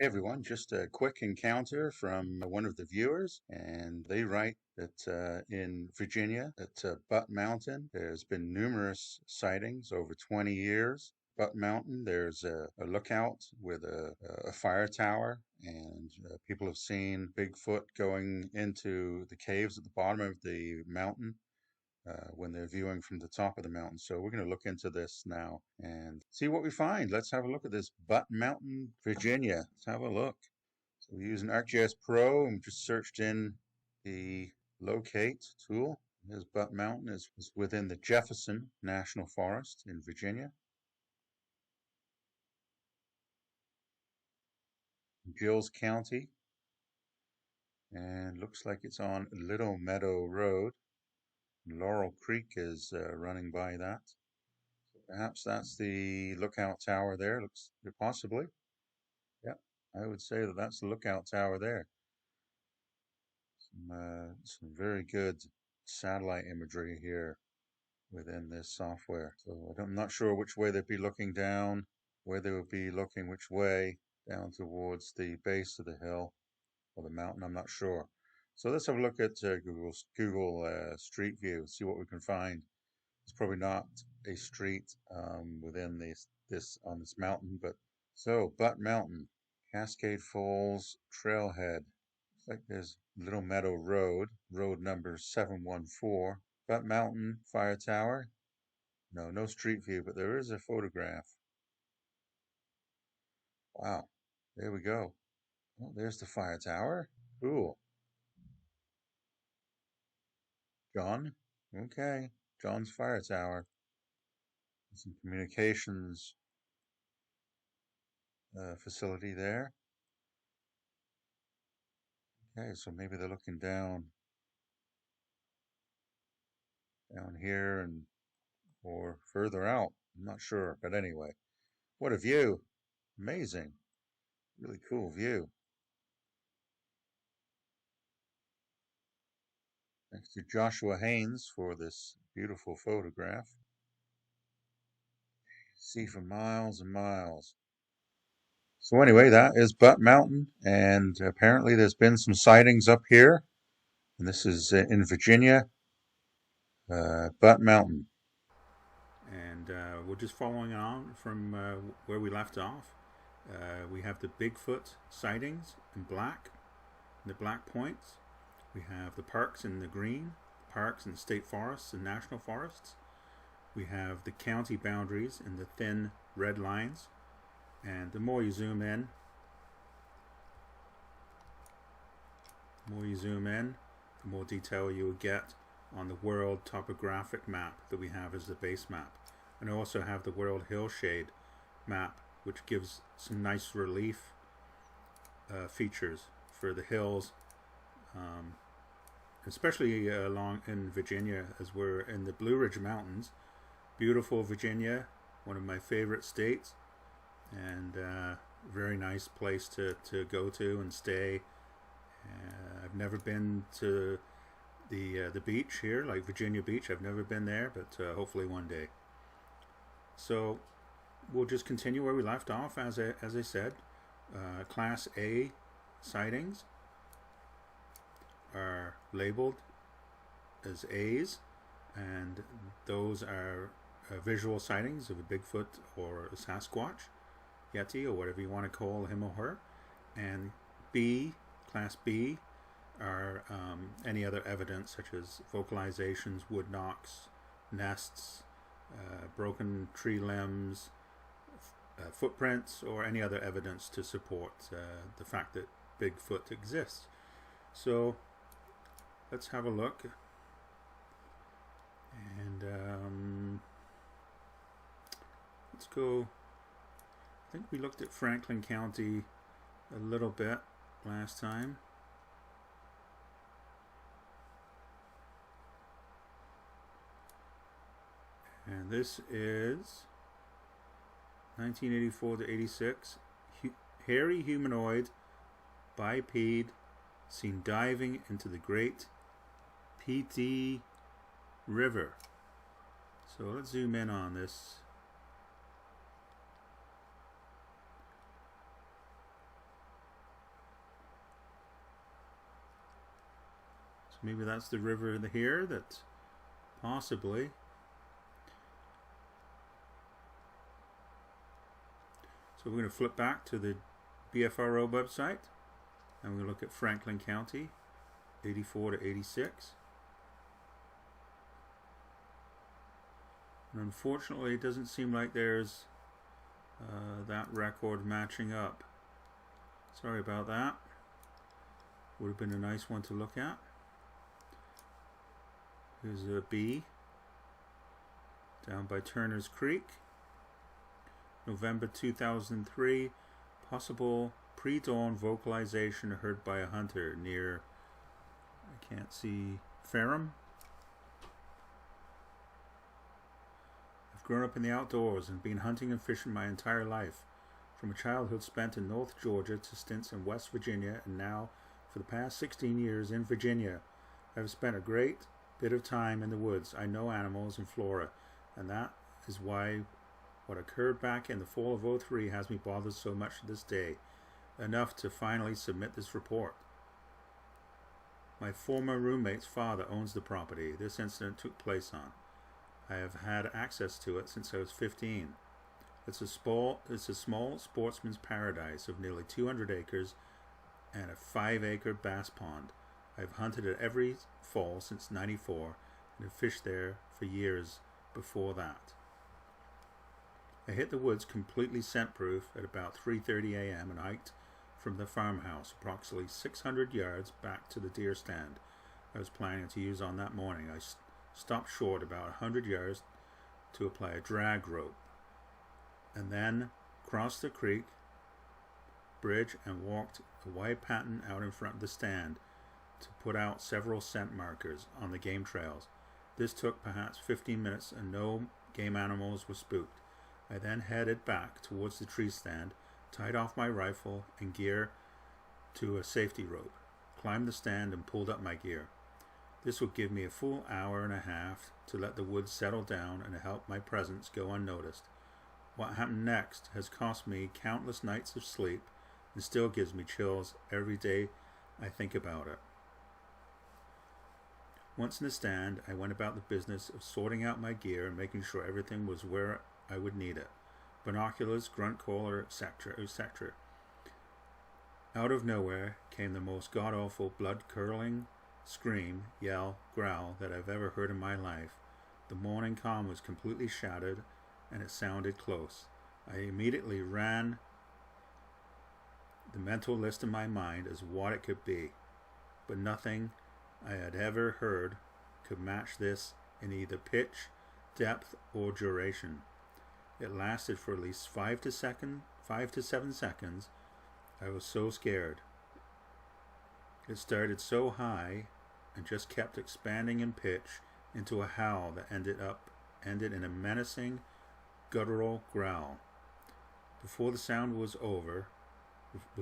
Hey everyone, just a quick encounter from one of the viewers, and they write that in Virginia, at Butt Mountain, there's been numerous sightings over 20 years. Butt Mountain, there's a lookout with a fire tower, and people have seen Bigfoot going into the caves at the bottom of the mountain when they're viewing from the top of the mountain. So we're going to look into this now and see what we find. Let's have a look at this Butt Mountain, Virginia. Let's have a look. So we're using ArcGIS Pro and just searched in the locate tool. This Butt Mountain is within the Jefferson National Forest in Virginia. Gills County, and looks like it's on Little Meadow Road. Laurel Creek is running by that. Perhaps that's the lookout tower there. Looks possibly. Yeah, I would say that that's the lookout tower there. Some very good satellite imagery here within this software. So I'm not sure which way they'd be looking down, where they would be looking which way down towards the base of the hill or the mountain. I'm not sure. So let's have a look at Google Street View, see what we can find. It's probably not a street within this on this mountain, but so Butt Mountain, Cascade Falls, Trailhead. Looks like there's Little Meadow Road, road number 714. Butt Mountain, Fire Tower. No, no street view, but there is a photograph. Wow, there we go. Oh, there's the fire tower. Cool. John. Okay, John's fire tower. Some communications facility there. Okay, so maybe they're looking down here and or further out. I'm not sure, but anyway, what a view! Amazing, really cool view. Thanks to Joshua Haynes for this beautiful photograph. See for miles and miles. So anyway, that is Butt Mountain, and apparently there's been some sightings up here, and this is in Virginia, Butt Mountain. And we're just following on from where we left off. We have the Bigfoot sightings in black, the black points. We have the parks in the green, parks and state forests and national forests. We have the county boundaries in the thin red lines. And the more you zoom in, the more detail you will get on the world topographic map that we have as the base map. And I also have the world hillshade map, which gives some nice relief features for the hills, especially along in Virginia, as we're in the Blue Ridge Mountains. Beautiful Virginia, one of my favorite states, and very nice place to go to and stay. I've never been to the beach here, like Virginia Beach. I've never been there, but hopefully one day. So we'll just continue where we left off. As I said, Class A sightings are labeled as A's, and those are visual sightings of a Bigfoot or a Sasquatch, Yeti, or whatever you want to call him or her. And B, Class B, are any other evidence such as vocalizations, wood knocks, nests, broken tree limbs, footprints, or any other evidence to support the fact that Bigfoot exists. So let's have a look. And let's go. I think we looked at Franklin County a little bit last time. And this is 1984 to 86. Hairy humanoid biped seen diving into the Great Petite River. So let's zoom in on this. maybe that's the river here that possibly. So we're going to flip back to the BFRO website and we're going to look at Franklin County, 84 to 86. And unfortunately, it doesn't seem like there's that record matching up. Sorry about that. Would have been a nice one to look at. Here's a B down by Turner's Creek. November 2003. Possible pre-dawn vocalization heard by a hunter near, I can't see, Ferrum. I've grown up in the outdoors and been hunting and fishing my entire life. From a childhood spent in North Georgia to stints in West Virginia, and now for the past 16 years in Virginia. I've spent a great bit of time in the woods. I know animals and flora, and that is why what occurred back in the fall of '03 has me bothered so much to this day, enough to finally submit this report. My former roommate's father owns the property this incident took place on. I have had access to it since I was 15. It's a small sportsman's paradise of nearly 200 acres and a 5-acre bass pond. I've hunted it every fall since '94 and have fished there for years before that. I hit the woods completely scent-proof at about 3:30 a.m. and hiked from the farmhouse approximately 600 yards back to the deer stand I was planning to use on that morning. I stopped short about 100 yards to apply a drag rope and then crossed the creek bridge and walked a wide pattern out in front of the stand to put out several scent markers on the game trails. This took perhaps 15 minutes and no game animals were spooked. I then headed back towards the tree stand, tied off my rifle and gear to a safety rope, climbed the stand and pulled up my gear. This would give me a full hour and a half to let the woods settle down and help my presence go unnoticed. What happened next has cost me countless nights of sleep and still gives me chills every day I think about it. Once in the stand, I went about the business of sorting out my gear and making sure everything was where I would need it. Binoculars, grunt caller, etc., etc. Out of nowhere came the most god-awful, blood-curdling scream, yell, growl that I've ever heard in my life. The morning calm was completely shattered, and it sounded close. I immediately ran the mental list in my mind as what it could be, but nothing I had ever heard could match this in either pitch, depth, or duration. It lasted for at least 5 to 7 seconds. I was so scared. It started so high and just kept expanding in pitch into a howl that ended in a menacing, guttural growl. Before the sound was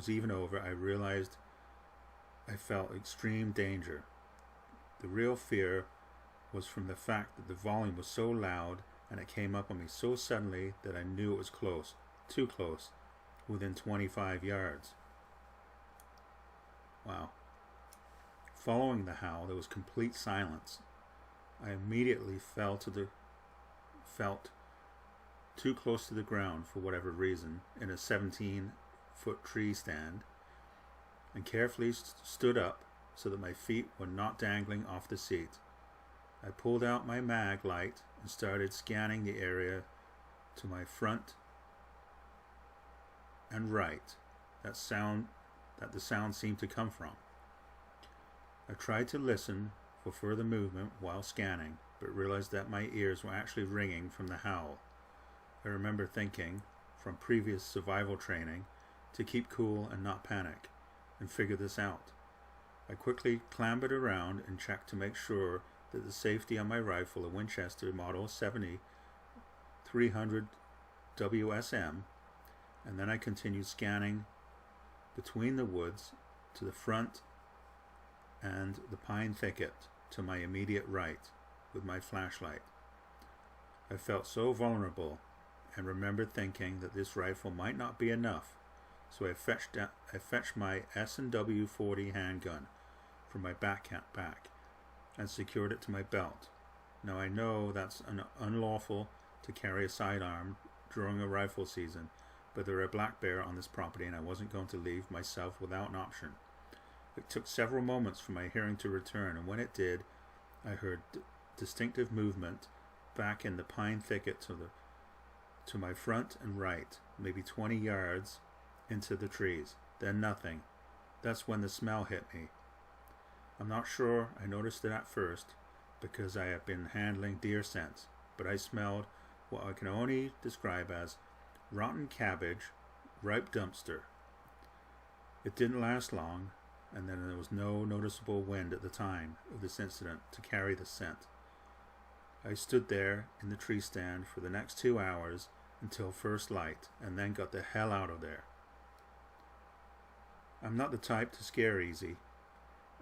even over, I realized I felt extreme danger. The real fear was from the fact that the volume was so loud and it came up on me so suddenly that I knew it was close, too close, within 25 yards. Wow. Following the howl, there was complete silence. I immediately felt too close to the ground for whatever reason in a 17-foot tree stand and carefully stood up so that my feet were not dangling off the seat. I pulled out my mag light and started scanning the area to my front and right that the sound seemed to come from. I tried to listen for further movement while scanning, but realized that my ears were actually ringing from the howl. I remember thinking, from previous survival training, to keep cool and not panic, and figure this out. I quickly clambered around and checked to make sure that the safety on my rifle, a Winchester Model 70 300 WSM, and then I continued scanning between the woods to the front and the pine thicket to my immediate right with my flashlight. I felt so vulnerable and remembered thinking that this rifle might not be enough, so I fetched my S&W 40 handgun from my backpack and secured it to my belt. Now I know that's unlawful to carry a sidearm during a rifle season, but there are a black bear on this property and I wasn't going to leave myself without an option. It took several moments for my hearing to return, and when it did, I heard distinctive movement back in the pine thicket to my front and right, maybe 20 yards into the trees. Then nothing. That's when the smell hit me. I'm not sure I noticed it at first, because I have been handling deer scents, but I smelled what I can only describe as rotten cabbage, ripe dumpster. It didn't last long, and then there was no noticeable wind at the time of this incident to carry the scent. I stood there in the tree stand for the next 2 hours until first light, and then got the hell out of there. I'm not the type to scare easy,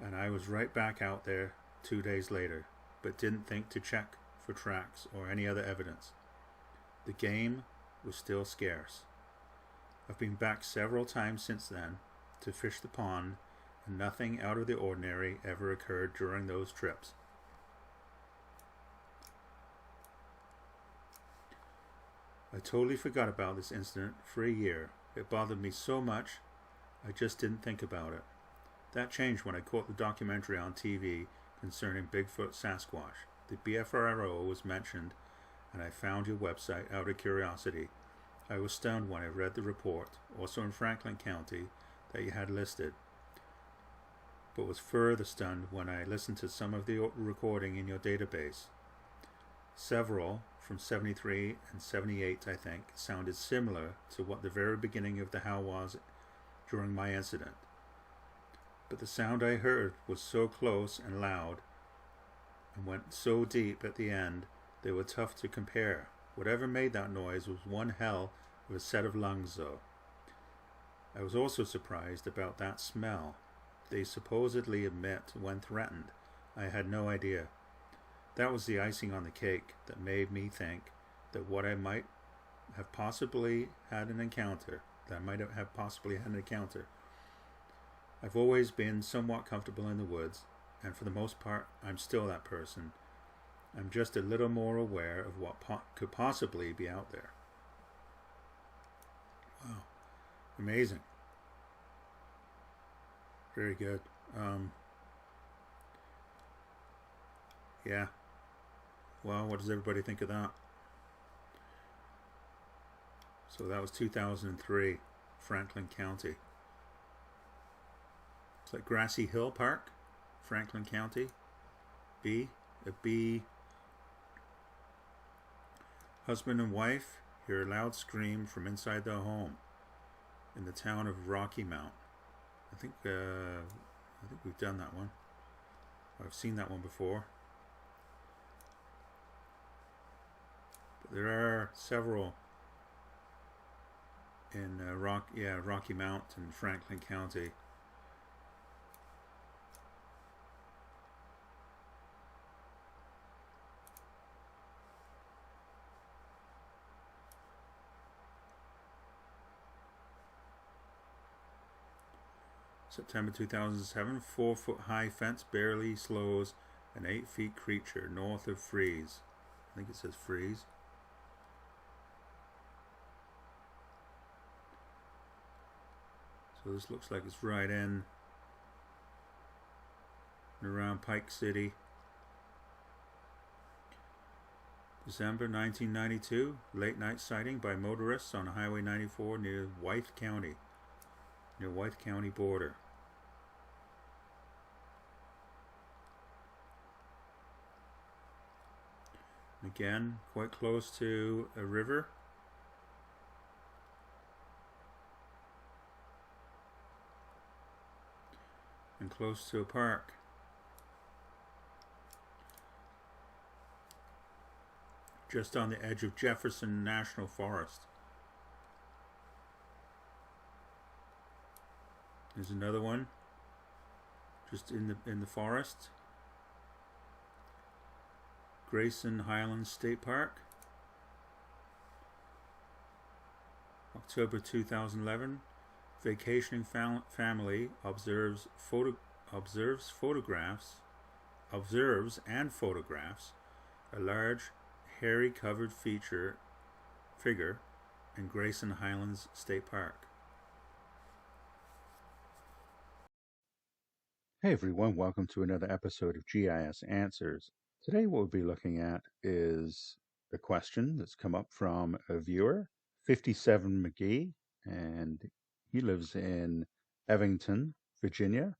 and I was right back out there 2 days later, but didn't think to check for tracks or any other evidence. The game was still scarce. I've been back several times since then to fish the pond, and nothing out of the ordinary ever occurred during those trips. I totally forgot about this incident for a year. It bothered me so much, I just didn't think about it. That changed when I caught the documentary on TV concerning Bigfoot Sasquatch. The BFRO was mentioned, and I found your website out of curiosity. I was stunned when I read the report, also in Franklin County, that you had listed, but was further stunned when I listened to some of the recording in your database. Several, from 73 and 78 I think, sounded similar to what the very beginning of the howl was during my incident. But the sound I heard was so close and loud, and went so deep at the end, they were tough to compare. Whatever made that noise was one hell of a set of lungs, though. I was also surprised about that smell they supposedly emit when threatened. I had no idea. That was the icing on the cake that made me think that I might have possibly had an encounter. I've always been somewhat comfortable in the woods, and for the most part, I'm still that person. I'm just a little more aware of what could possibly be out there. Wow. Amazing. Very good. Yeah. Well, what does everybody think of that? So that was 2003, Franklin County. It's like Grassy Hill Park, Franklin County. A B. Husband and wife hear a loud scream from inside their home in the town of Rocky Mount. I think we've done that one. I've seen that one before. But there are several in Rocky Mount and Franklin County. September 2007, 4-foot-high fence barely slows an 8-foot creature north of Freeze. I think it says Freeze. So this looks like it's right in and around Pike City. December 1992, late night sighting by motorists on Highway 94 near Wythe County border. Again, quite close to a river. And close to a park. Just on the edge of Jefferson National Forest. There's another one. Just in the forest. Grayson Highlands State Park. October 2011. Vacationing family observes photographs observes and photographs a large, hairy covered figure in Grayson Highlands State Park. Hey everyone, welcome to another episode of GIS Answers. Today what we'll be looking at is a question that's come up from a viewer, 57 McGee, and he lives in Evington, Virginia.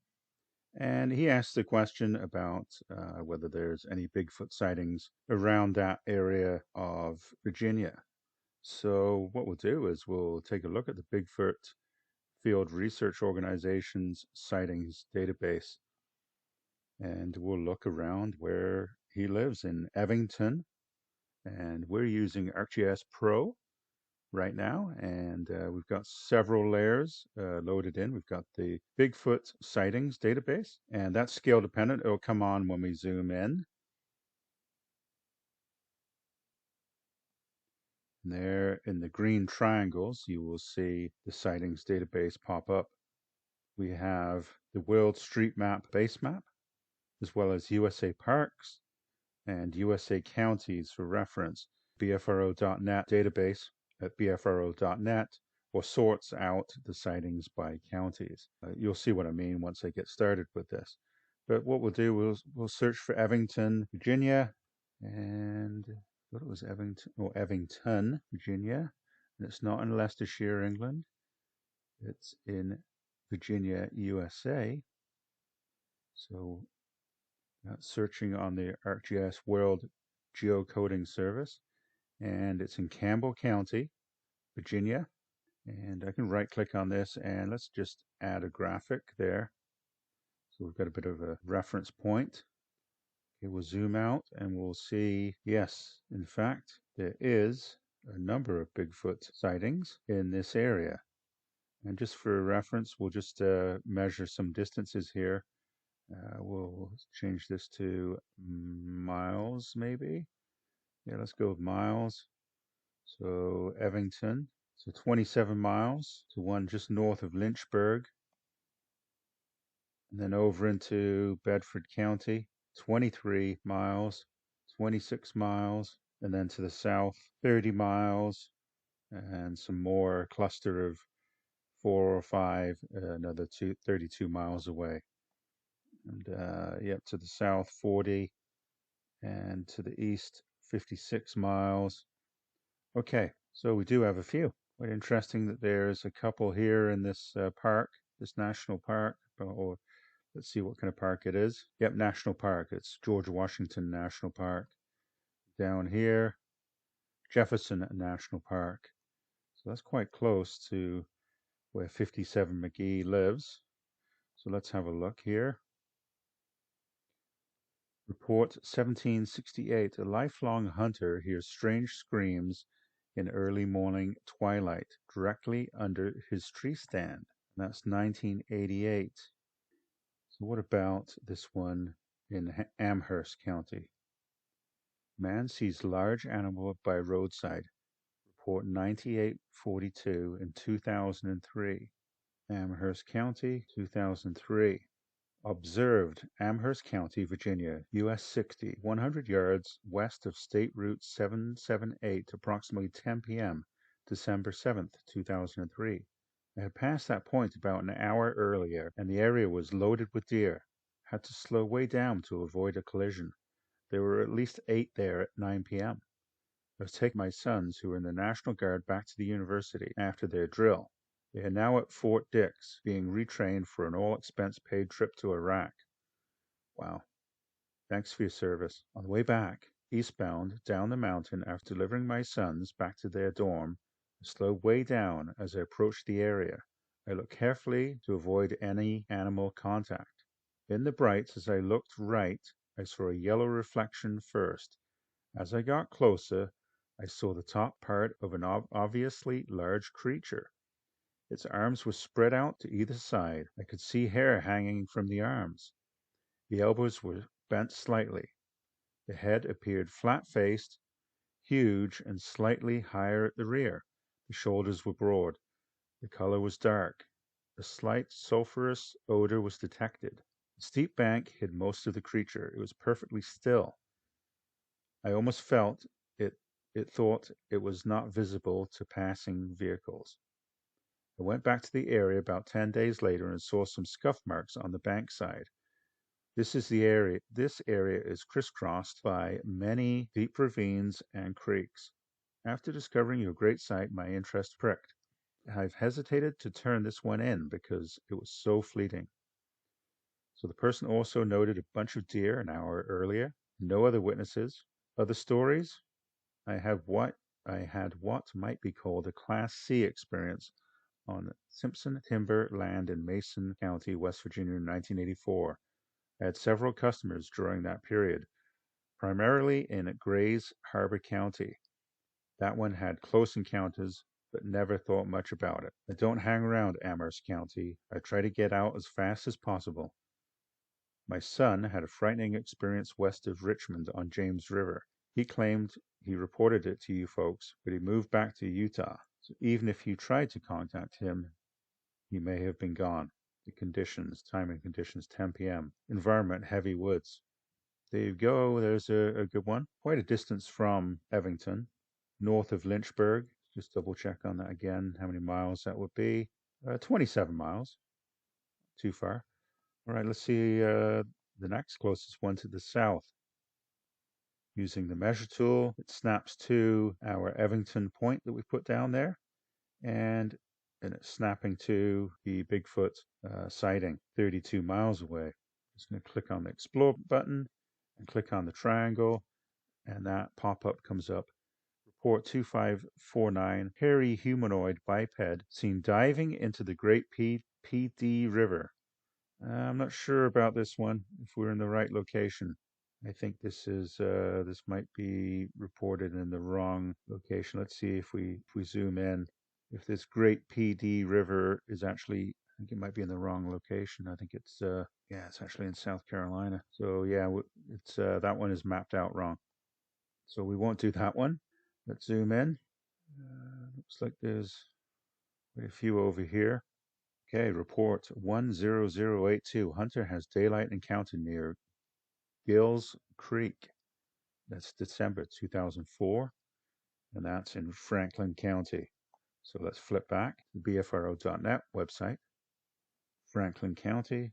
And he asked the question about whether there's any Bigfoot sightings around that area of Virginia. So what we'll do is we'll take a look at the Bigfoot Field Research Organization's sightings database, and we'll look around where he lives in Evington. And we're using ArcGIS Pro right now, and we've got several layers loaded in. We've got the Bigfoot Sightings database, and that's scale dependent. It'll come on when we zoom in. And there in the green triangles, you will see the sightings database pop up. We have the World Street Map base map, as well as USA Parks and USA Counties for reference. BFRO.net database at BFRO.net or sorts out the sightings by counties. You'll see what I mean once I get started with this. But what we'll do, we'll search for Evington, Virginia, and I thought it was Evington, Virginia, and it's not in Leicestershire, England. It's in Virginia, USA. So that's searching on the ArcGIS World Geocoding Service, and it's in Campbell County, Virginia. And I can right click on this and let's just add a graphic there. So we've got a bit of a reference point. Okay, we'll zoom out and we'll see, yes, in fact, there is a number of Bigfoot sightings in this area. And just for reference, we'll just measure some distances here. We'll change this to miles, maybe. Yeah, let's go with miles. So Evington, so 27 miles to one just north of Lynchburg. And then over into Bedford County, 23 miles, 26 miles. And then to the south, 30 miles. And some more cluster of 4 or 5, another 32 miles away. And yep, to the south, 40. And to the east, 56 miles. Okay, so we do have a few. Quite interesting that there's a couple here in this park, this national park, or let's see what kind of park it is. Yep, national park. It's George Washington National Park. Down here, Jefferson National Park. So that's quite close to where 57 McGee lives. So let's have a look here. Report 1768. A lifelong hunter hears strange screams in early morning twilight directly under his tree stand. That's 1988. So what about this one in Amherst County? Man sees large animal by roadside. Report 9842 in 2003. Amherst County, 2003. Observed, Amherst County, Virginia, US 60, 100 yards west of State Route 778, approximately 10 p.m., December 7th, 2003. I had passed that point about an hour earlier, and the area was loaded with deer. Had to slow way down to avoid a collision. There were at least 8 there at 9 p.m. I was taking my sons, who were in the National Guard, back to the university after their drill. They are now at Fort Dix, being retrained for an all-expense-paid trip to Iraq. Wow. Thanks for your service. On the way back, eastbound, down the mountain, after delivering my sons back to their dorm, I slowed way down as I approached the area. I looked carefully to avoid any animal contact. In the brights, as I looked right, I saw a yellow reflection first. As I got closer, I saw the top part of an obviously large creature. Its arms were spread out to either side. I could see hair hanging from the arms. The elbows were bent slightly. The head appeared flat-faced, huge, and slightly higher at the rear. The shoulders were broad. The color was dark. A slight sulphurous odor was detected. The steep bank hid most of the creature. It was perfectly still. I almost felt it thought it was not visible to passing vehicles. I went back to the area about 10 days later and saw some scuff marks on the bankside. This area is crisscrossed by many deep ravines and creeks. After discovering your great site, my interest pricked. I've hesitated to turn this one in because it was so fleeting. So the person also noted a bunch of deer an hour earlier. No other witnesses. Other stories? I had what might be called a Class C experience on Simpson Timber land in Mason County, West Virginia in 1984. I had several customers during that period, primarily in Grays Harbor County. That one had close encounters, but never thought much about it. I don't hang around Amherst County. I try to get out as fast as possible. My son had a frightening experience west of Richmond on James River. He claimed he reported it to you folks, but he moved back to Utah. So even if you tried to contact him, he may have been gone. The conditions, time and conditions, 10 p.m. Environment, heavy woods. There you go. There's a good one. Quite a distance from Evington, north of Lynchburg. Just double check on that again, how many miles that would be. 27 miles. Too far. All right, let's see the next closest one to the south. Using the measure tool, it snaps to our Evington point that we put down there, and it's snapping to the Bigfoot sighting 32 miles away. Just going to click on the Explore button and click on the triangle, and that pop-up comes up. Report 2549, hairy humanoid biped seen diving into the Great PD River. I'm not sure about this one, if we're in the right location. I think this might be reported in the wrong location. Let's see if we zoom in. If this Great PD River is actually, I think it might be in the wrong location. I think it's it's actually in South Carolina. So yeah, it's that one is mapped out wrong. So we won't do that one. Let's zoom in. Looks like there's quite a few over here. Okay, report 10082. Hunter has daylight encounter near Gills Creek. That's December 2004, and that's in Franklin County. So let's flip back to the BFRO.net website. Franklin County,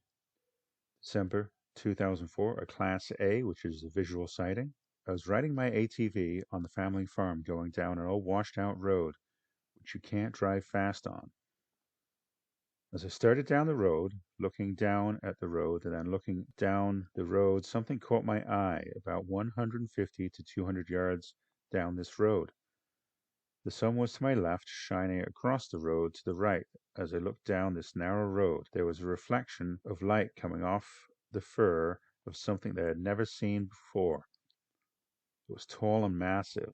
December 2004, a Class A, which is a visual sighting. I was riding my ATV on the family farm going down an old washed out road, which you can't drive fast on. As I started down the road, looking down at the road and then looking down the road, something caught my eye about 150 to 200 yards down this road. The sun was to my left, shining across the road to the right. As I looked down this narrow road, there was a reflection of light coming off the fur of something that I had never seen before. It was tall and massive.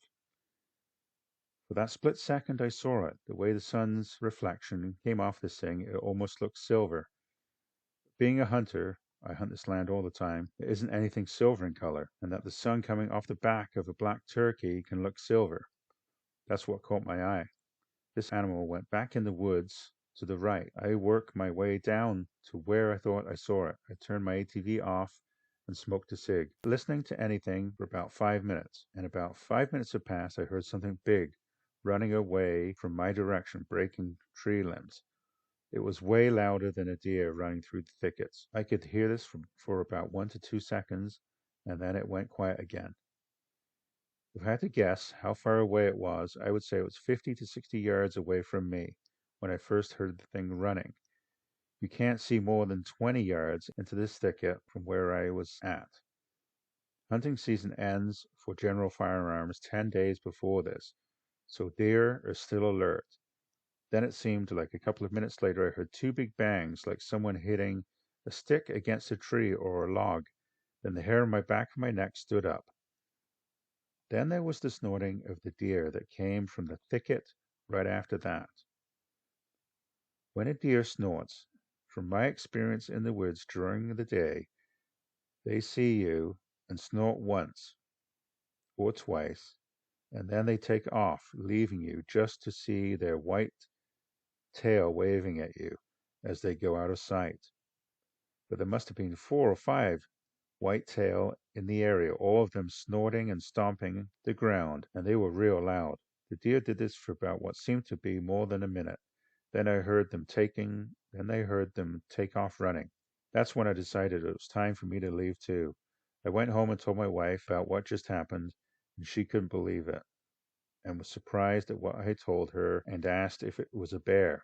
For that split second I saw it. The way the sun's reflection came off this thing, it almost looked silver. Being a hunter, I hunt this land all the time, there isn't anything silver in color, and that the sun coming off the back of a black turkey can look silver. That's what caught my eye. This animal went back in the woods to the right. I worked my way down to where I thought I saw it. I turned my ATV off and smoked a cig, listening to anything for about 5 minutes. And about 5 minutes had passed, I heard something big running away from my direction, breaking tree limbs. It was way louder than a deer running through the thickets. I could hear this for about 1 to 2 seconds, and then it went quiet again. If I had to guess how far away it was, I would say it was 50 to 60 yards away from me when I first heard the thing running. You can't see more than 20 yards into this thicket from where I was at. Hunting season ends for general firearms 10 days before this, so deer are still alert. Then it seemed like a couple of minutes later I heard two big bangs, like someone hitting a stick against a tree or a log. Then the hair on my back of my neck stood up. Then there was the snorting of the deer that came from the thicket right after that. When a deer snorts, from my experience in the woods during the day, they see you and snort once or twice, and then they take off, leaving you just to see their white tail waving at you as they go out of sight. but there must have been 4 or 5 whitetail in the area, all of them snorting and stomping the ground, and they were real loud. The deer did this for about what seemed to be more than a minute. Then I heard them take off running. That's when I decided it was time for me to leave too. I went home and told my wife about what just happened, and she couldn't believe it, and was surprised at what I had told her and asked if it was a bear.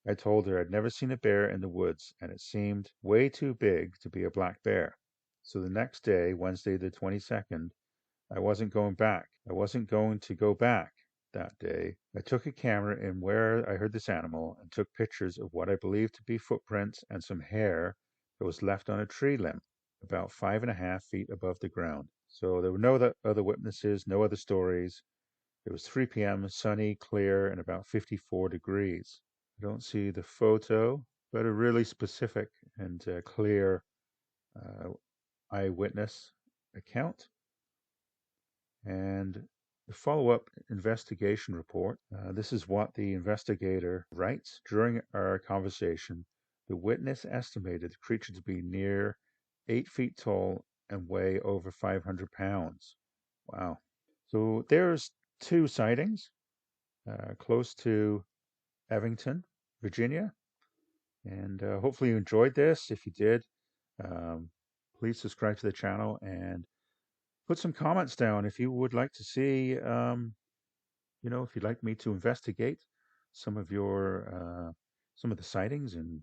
I told her I'd never seen a bear in the woods, and it seemed way too big to be a black bear. So the next day, Wednesday the 22nd, I wasn't going to go back that day. I took a camera in where I heard this animal and took pictures of what I believed to be footprints and some hair that was left on a tree limb about 5.5 feet above the ground. So there were no other witnesses, no other stories. It was 3 p.m., sunny, clear, and about 54 degrees. I don't see the photo, but a really specific and clear eyewitness account. And the follow-up investigation report. This is what the investigator writes. During our conversation, the witness estimated the creature to be near 8 feet tall and weigh over 500 pounds. Wow. So there's 2 sightings close to Evington, Virginia. And hopefully you enjoyed this. If you did, please subscribe to the channel and put some comments down if you would like to see, if you'd like me to investigate some of the sightings in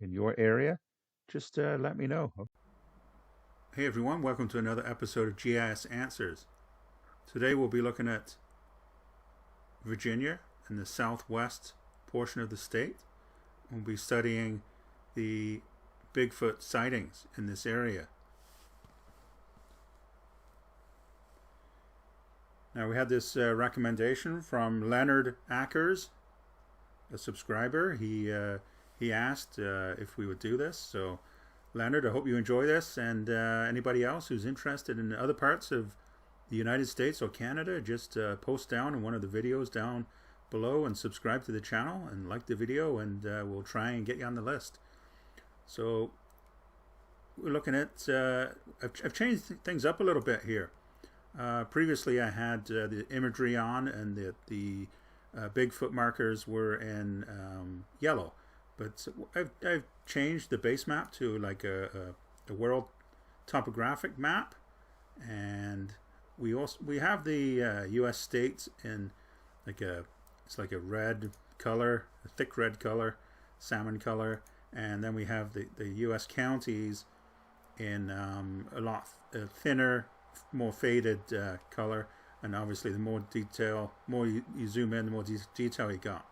your area. Just let me know. Hey everyone, welcome to another episode of GIS Answers. Today we'll be looking at Virginia and the southwest portion of the state. We'll be studying the Bigfoot sightings in this area. Now we had this recommendation from Leonard Ackers, a subscriber. He asked if we would do this. So Leonard, I hope you enjoy this, and anybody else who's interested in other parts of the United States or Canada, just post down in one of the videos down below and subscribe to the channel and like the video, and we'll try and get you on the list. So we're looking at, I've changed things up a little bit here. Previously I had the imagery on, and the Bigfoot markers were in yellow, but I've changed the base map to like a world topographic map, and we have the U.S. states in it's like a red color, a thick red color, salmon color, and then we have the U.S. counties in a lot thinner, more faded color, and obviously the more you zoom in, the more detail you got.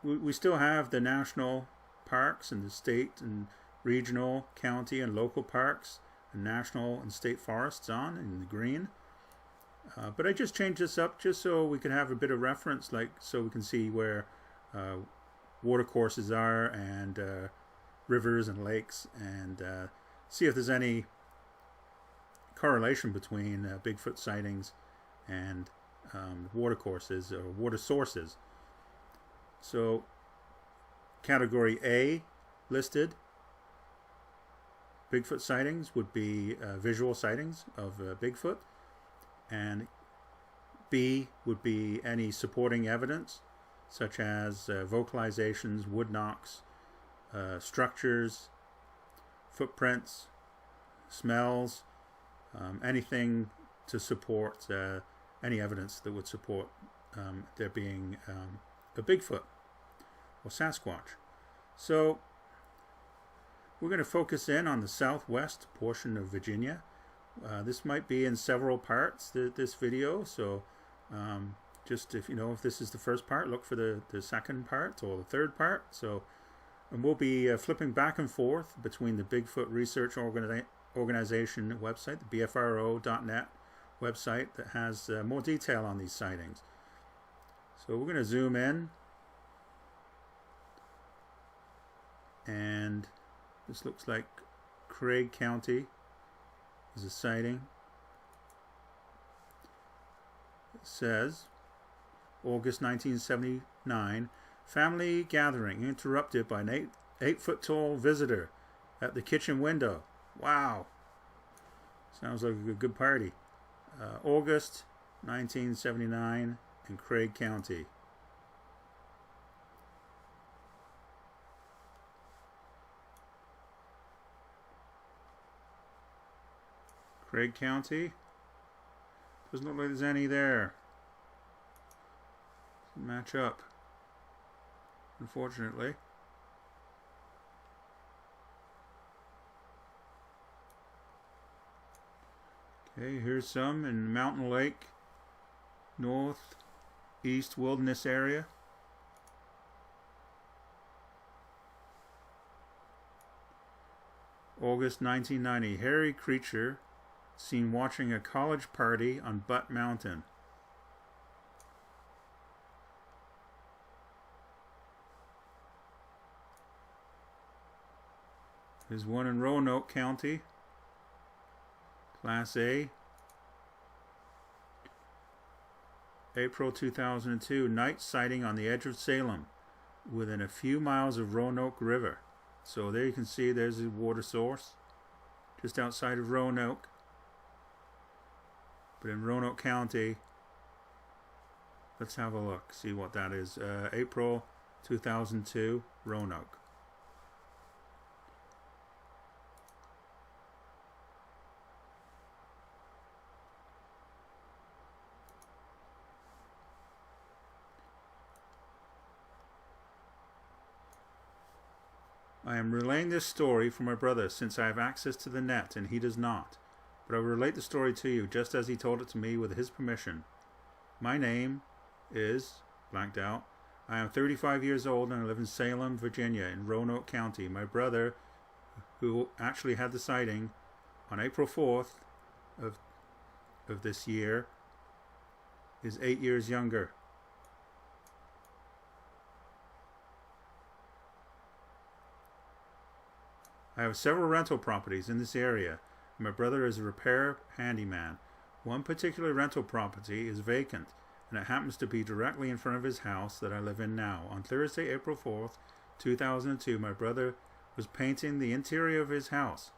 We still have the national parks and the state and regional, county, and local parks, and national and state forests on in the green. But I just changed this up just so we can have a bit of reference, so we can see where watercourses are, and rivers and lakes, and see if there's any correlation between Bigfoot sightings and watercourses or water sources. So category A listed Bigfoot sightings would be visual sightings of Bigfoot, and B would be any supporting evidence such as vocalizations, wood knocks, structures, footprints, smells, anything to support any evidence that would support there being a Bigfoot or Sasquatch. So we're going to focus in on the southwest portion of Virginia. This might be in several parts, this video, so just if this is the first part, look for the second part or the third part. So, and we'll be flipping back and forth between the Bigfoot Research Organization website, the BFRO.net website, that has more detail on these sightings. So we're going to zoom in, and this looks like Craig County is a sighting. It says August 1979, family gathering interrupted by 8-foot tall visitor at the kitchen window. Wow. Sounds like a good party. August 1979 in Craig County. Craig County. Doesn't look like there's any there. Doesn't match up, unfortunately. Okay, here's some in Mountain Lake, northeast wilderness area. August 1990, hairy creature seen watching a college party on Butte Mountain. There's one in Roanoke County, Class A. April 2002, night sighting on the edge of Salem, within a few miles of Roanoke River. So there you can see there's a water source, just outside of Roanoke. But in Roanoke County, let's have a look, see what that is. April 2002, Roanoke. I am relaying this story for my brother since I have access to the net and he does not. But I will relate the story to you just as he told it to me with his permission. My name is blanked out. I am 35 years old and I live in Salem, Virginia, in Roanoke County. My brother, who actually had the sighting on April 4th of this year, is 8 years younger. I have several rental properties in this area. My brother is a repair handyman. One particular rental property is vacant, and it happens to be directly in front of his house that I live in now. On Thursday, April 4th, 2002, my brother was painting the interior of his house.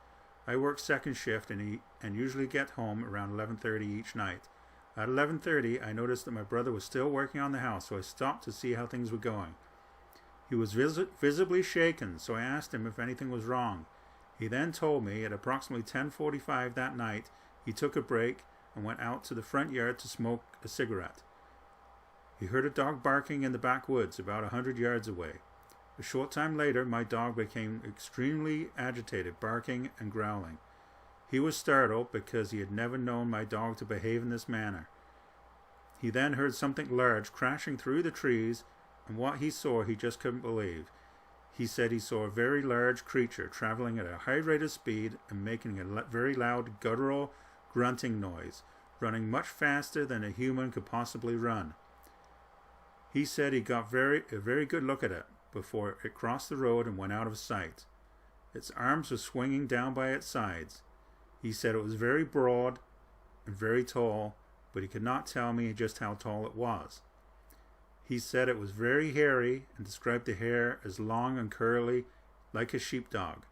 I work second shift and usually get home around 11:30 each night. At 11:30, I noticed that my brother was still working on the house, so I stopped to see how things were going. He was visibly shaken, so I asked him if anything was wrong. He then told me at approximately 10:45 that night he took a break and went out to the front yard to smoke a cigarette. He heard a dog barking in the backwoods about 100 yards away. A short time later, my dog became extremely agitated, barking and growling. He was startled because he had never known my dog to behave in this manner. He then heard something large crashing through the trees, and what he saw he just couldn't believe. He said he saw a very large creature traveling at a high rate of speed and making a very loud guttural grunting noise, running much faster than a human could possibly run. He said he got a very good look at it before it crossed the road and went out of sight. Its arms were swinging down by its sides. He said it was very broad and very tall, but he could not tell me just how tall it was. He said it was very hairy and described the hair as long and curly like a sheepdog.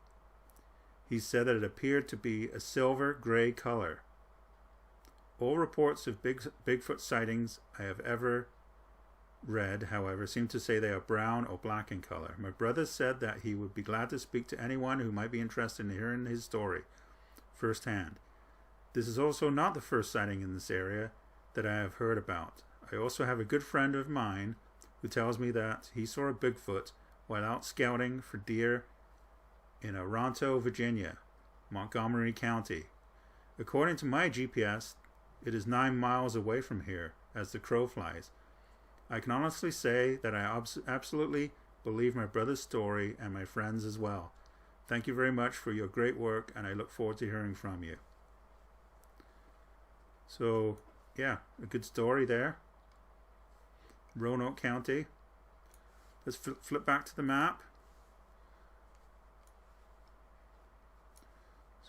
He said that it appeared to be a silver-gray color. All reports of Bigfoot sightings I have ever read, however, seem to say they are brown or black in color. My brother said that he would be glad to speak to anyone who might be interested in hearing his story firsthand. This is also not the first sighting in this area that I have heard about. I also have a good friend of mine who tells me that he saw a Bigfoot while out scouting for deer in Oronto, Virginia, Montgomery County. According to my GPS, it is 9 miles away from here as the crow flies. I can honestly say that I absolutely believe my brother's story and my friends as well. Thank you very much for your great work, and I look forward to hearing from you. So, yeah, a good story there. Roanoke County. Let's flip back to the map.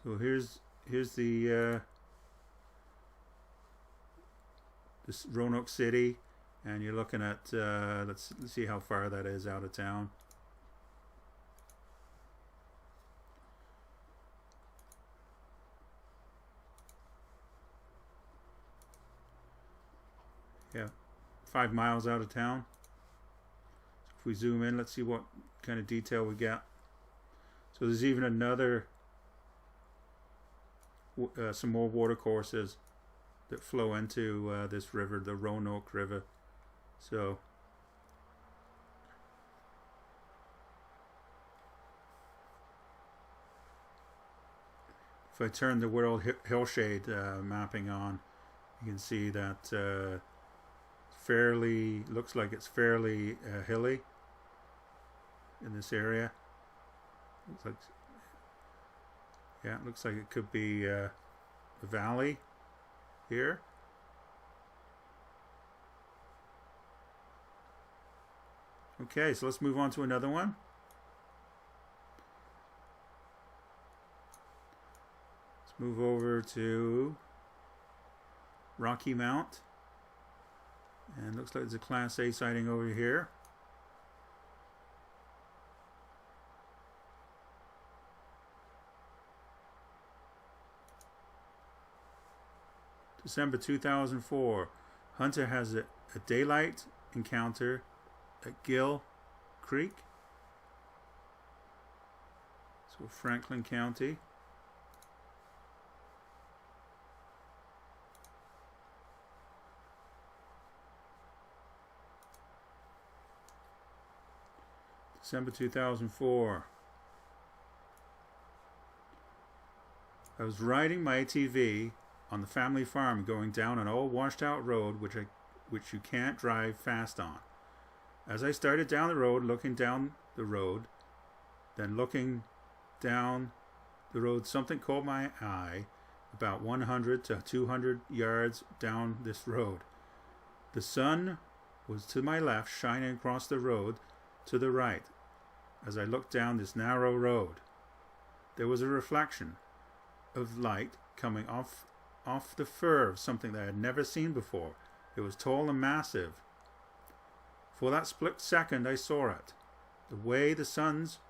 So here's the this Roanoke City, and you're looking at let's see how far that is out of town. Yeah, 5 miles out of town. So if we zoom in, let's see what kind of detail we get. So there's even another, some more water courses that flow into this river, the Roanoke River. So if I turn the world hillshade mapping on, you can see that looks like it's fairly hilly in this area. It looks like it could be a valley here. Okay, so let's move on to another one. Let's move over to Rocky Mount. And looks like there's a Class A sighting over here. December 2004. Hunter has a daylight encounter at Gills Creek. So Franklin County. December 2004. I was riding my ATV on the family farm going down an old washed out road which you can't drive fast on. As I started down the road, looking down the road, then looking down the road, something caught my eye about 100 to 200 yards down this road. The sun was to my left, shining across the road to the right. As I looked down this narrow road, there was a reflection of light coming off the fur of something that I had never seen before. It was tall and massive. For that split second I saw it. The way the sun's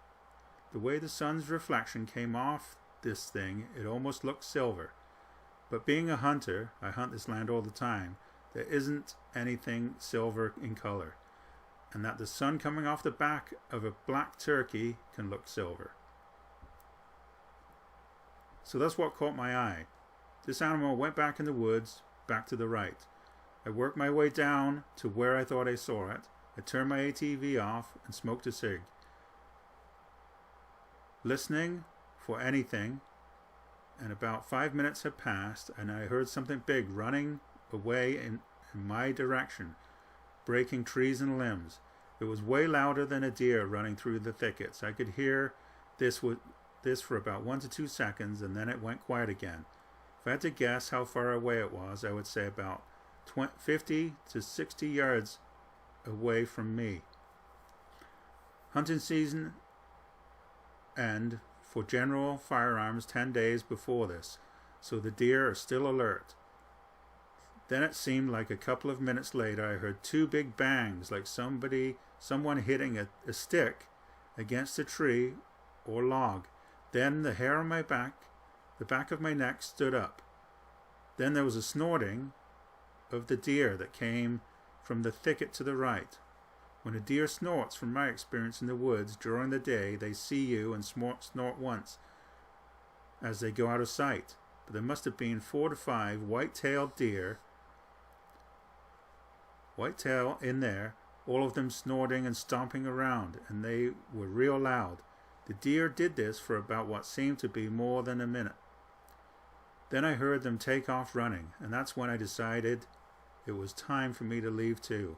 reflection came off this thing, it almost looked silver. But being a hunter, I hunt this land all the time, there isn't anything silver in color. And that the sun coming off the back of a black turkey can look silver. So that's what caught my eye. This animal went back in the woods, back to the right. I worked my way down to where I thought I saw it. I turned my ATV off and smoked a cig, listening for anything, and about 5 minutes had passed and I heard something big running away in my direction, breaking trees and limbs. It was way louder than a deer running through the thickets. I could hear this for about 1 to 2 seconds, and then it went quiet again. If I had to guess how far away it was, I would say about 50 to 60 yards away from me. Hunting season end for general firearms 10 days before this, so the deer are still alert. Then it seemed like a couple of minutes later I heard 2 big bangs, like someone hitting a stick against a tree or log. Then the hair on my back, the back of my neck stood up. Then there was a snorting of the deer that came from the thicket to the right. When a deer snorts, from my experience in the woods during the day, they see you and snort once as they go out of sight. But there must have been 4 to 5 white-tailed deer, white-tail in there, all of them snorting and stomping around, and they were real loud. The deer did this for about what seemed to be more than a minute. Then I heard them take off running, and that's when I decided it was time for me to leave too.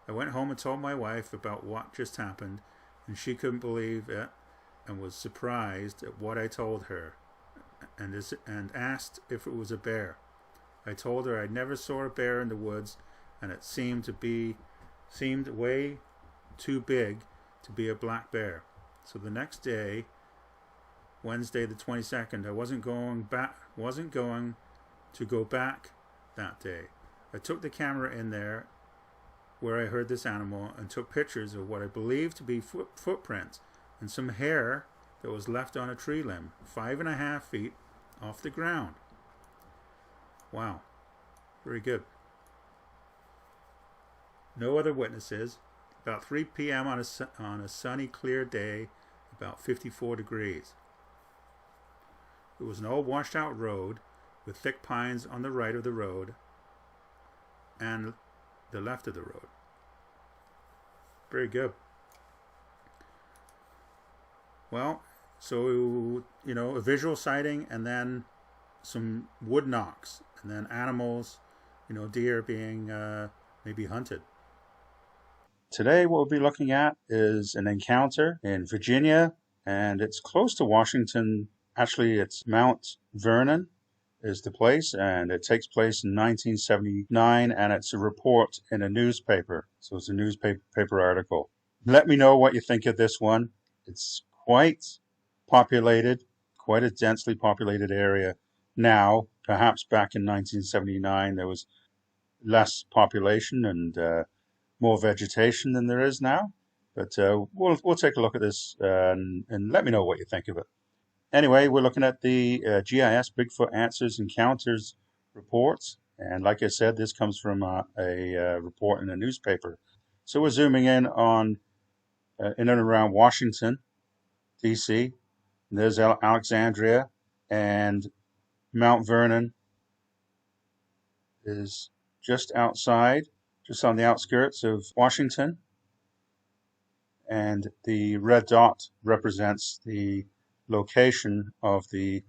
I went home and told my wife about what just happened, and she couldn't believe it and was surprised at what I told her, and asked if it was a bear. I told her I never saw a bear in the woods, and it seemed way too big to be a black bear. So the next day, Wednesday the 22nd, I wasn't going to go back that day. I took the camera in there where I heard this animal and took pictures of what I believed to be footprints and some hair that was left on a tree limb, 5.5 feet off the ground. Wow, very good. No other witnesses. About 3 p.m. on a sunny, clear day, about 54 degrees. It was an old washed out road with thick pines on the right of the road and the left of the road. Very good. Well, so, a visual sighting and then some wood knocks and then animals, deer being maybe hunted. Today, what we'll be looking at is an encounter in Virginia, and it's close to Washington. Actually, it's Mount Vernon is the place, and it takes place in 1979, and it's a report in a newspaper. So it's a newspaper article. Let me know what you think of this one. It's quite populated, quite a densely populated area now. Perhaps back in 1979, there was less population and more vegetation than there is now. But we'll take a look at this and let me know what you think of it. Anyway, we're looking at the GIS Bigfoot Answers Encounters reports. And like I said, this comes from a report in a newspaper. So we're zooming in on in and around Washington, D.C. And there's Alexandria, and Mount Vernon is just outside, just on the outskirts of Washington. And the red dot represents the location of the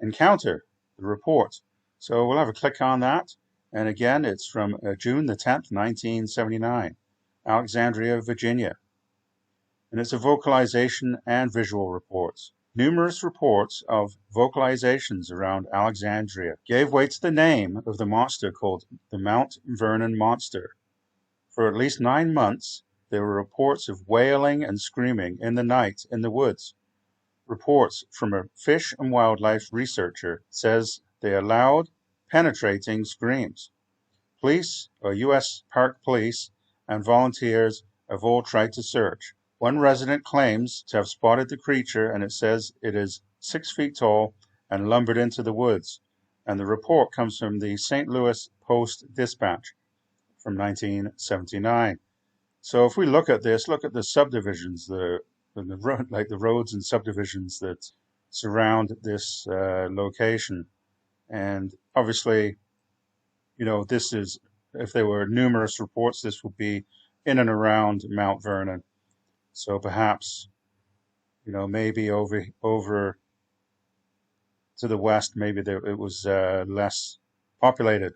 encounter, the report. So we'll have a click on that. And again, it's from June the 10th, 1979, Alexandria, Virginia. And it's a vocalization and visual reports. Numerous reports of vocalizations around Alexandria gave way to the name of the monster called the Mount Vernon Monster. For at least 9 months, there were reports of wailing and screaming in the night in the woods. Reports from a fish and wildlife researcher says they are loud, penetrating screams. Police, or U.S. Park Police, and volunteers have all tried to search. One resident claims to have spotted the creature, and it says it is 6 feet tall and lumbered into the woods. And the report comes from the St. Louis Post-Dispatch from 1979. So if we look at this, look at the subdivisions, the roads and subdivisions that surround this location. And obviously, this is, if there were numerous reports, this would be in and around Mount Vernon. So perhaps, maybe over to the west, maybe it was less populated.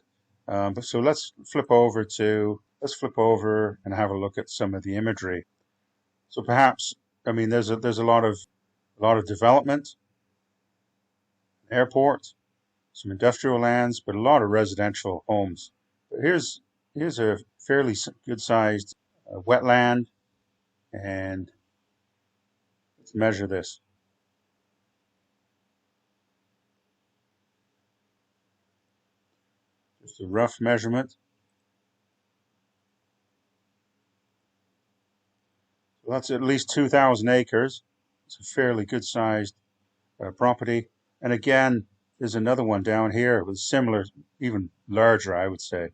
But so let's flip over and have a look at some of the imagery. So perhaps, there's a lot of development, airport, some industrial lands, but a lot of residential homes. But here's a fairly good-sized wetland, and let's measure this. Just a rough measurement. So that's at least 2,000 acres. It's a fairly good-sized property. And again, there's another one down here with similar, even larger, I would say,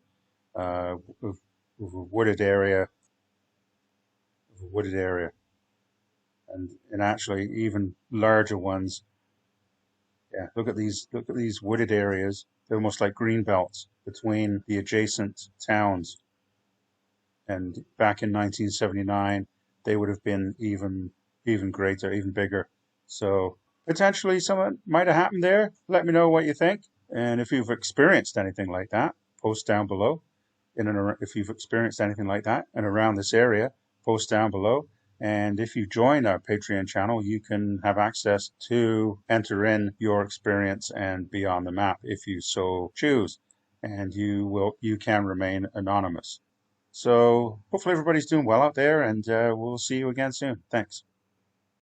with a wooded area, and actually even larger ones. Yeah, look at these wooded areas. They're almost like green belts between the adjacent towns. And back in 1979, they would have been even greater, even bigger. So potentially something might have happened there. Let me know what you think. And if you've experienced anything like that, post down below. If you've experienced anything like that and around this area, post down below. And if you join our Patreon channel, you can have access to enter in your experience and be on the map if you so choose. And you can remain anonymous. So hopefully everybody's doing well out there, and we'll see you again soon. Thanks.